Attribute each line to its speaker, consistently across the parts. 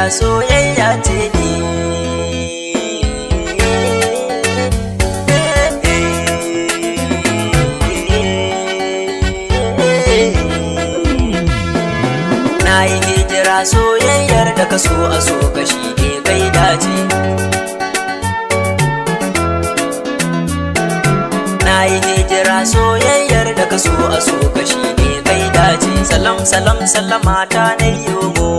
Speaker 1: jira soyayya ce ni. Na yi hijira soyayyar da ka so a so ka shi ne kai dace. Na yi hijira soyayyar da ka so a so ka shi ne kai dace. Salam salam sallama ta na yi mu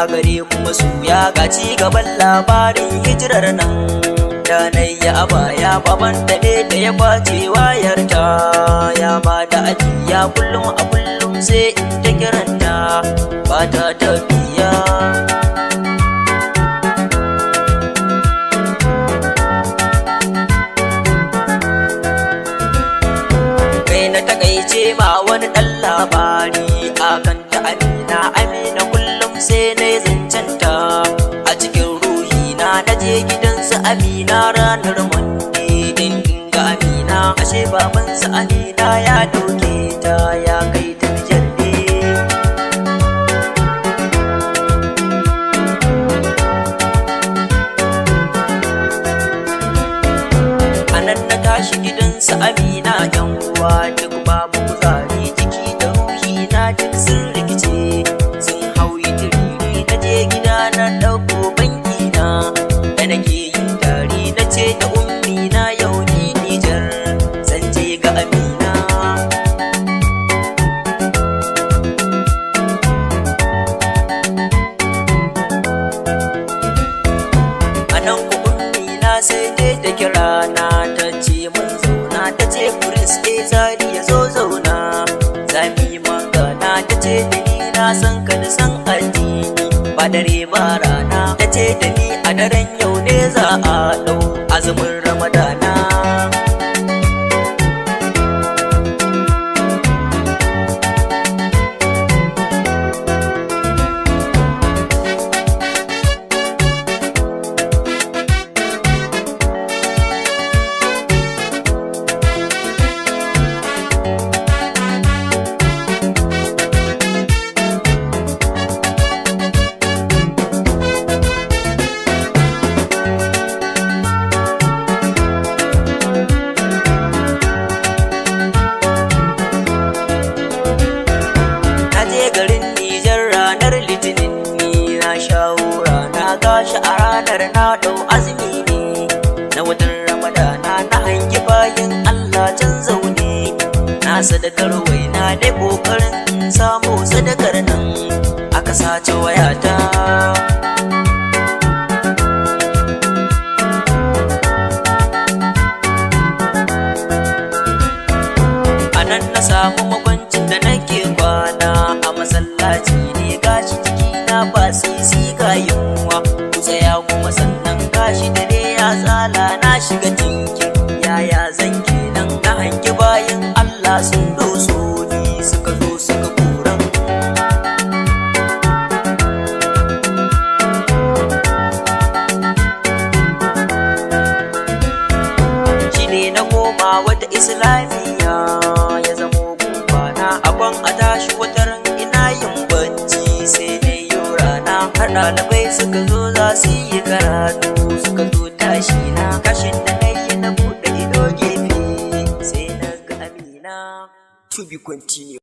Speaker 1: a gare ku masoya ga ci gaban labarin hijirar nan da na yi a baya. Baban daɗe da ya kwace wayarta ya bada ajiya kullum a kullum sai in ta kiranta ba ta tafiya. Kai na takaice ma wani ɗan labari akan ta Amina. Amina kullum sai na yi zancenta a cikin ruhina. Na je gidansa Amina ranar Monday din inga Amina, ashe babansa Amina ya ɗauke ta ya kai ta Mijalle. Anan na tashi gidansa Amina, yan uwa duk babu kuzari, jiki da ruhi na duk sun rikice sun hauyi tiriri. Na je gida na ɗauko banki na da nake yin tari, na ce da ummi na yau ni Nijar zan je ga Amina. Anan ku ummi na sai dai ta kira na ta ce mun zauna, ta ce Prince Zari ya zo zauna za mu yi magana. Ta ce da ni na san ka da san addini ba dare ba rana. Ta ce da ni a daren yau ne za a ɗau azumin Ramadana. Gashi a ranar na ɗau azumi ne na watan Ramadana. Na hangi bayan Allah can zaune na sadakar waina da ƙoƙarin samu sadakar nan aka sace wayata. Anan na samu makwancin da nake kwana a masallaci ne. Gashi jikina ba sisi ga yunwa tsaya kuma sannan gashi dare ya tsala na shiga jinkin yaya zan kenan. Na hangi bayan Allah sun doso ni suka zo suka koran. Shine na koma wata islamiyya ya zamo gumbana. Akwan a tashi wataran ina yin bacci sai na yi rana. Har ɗalibai suka zo za su yi karatu suka zo tashi na. Kashin da na yi na buɗe ido gefe sai na ga Amina. To be continue.